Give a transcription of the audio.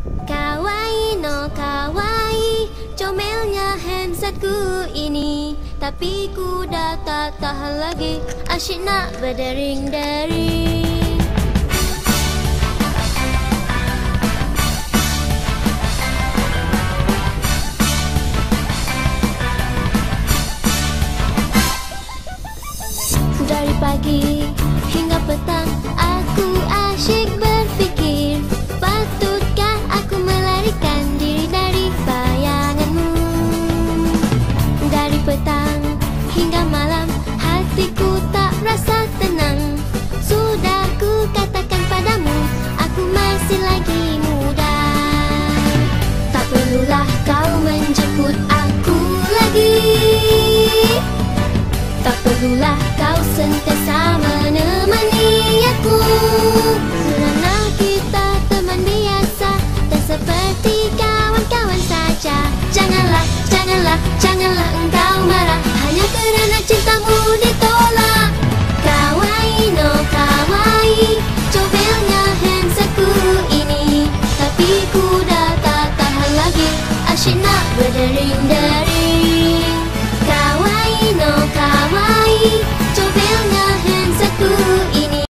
Kawaii no kawaii, comelnya handsetku ini. Tapi ku dah tak tahan lagi, asyik nak berdering-dering. Dari pagi hingga petang aku asyik berfikir, patutkah aku melarikan diri dari bayanganmu. Dari petang hingga malam hatiku tak rasa tenang. Sudah ku katakan padamu, aku masih lagi muda. Tak perlulah kau menjemput aku lagi. Tak perlulah kau sentiasa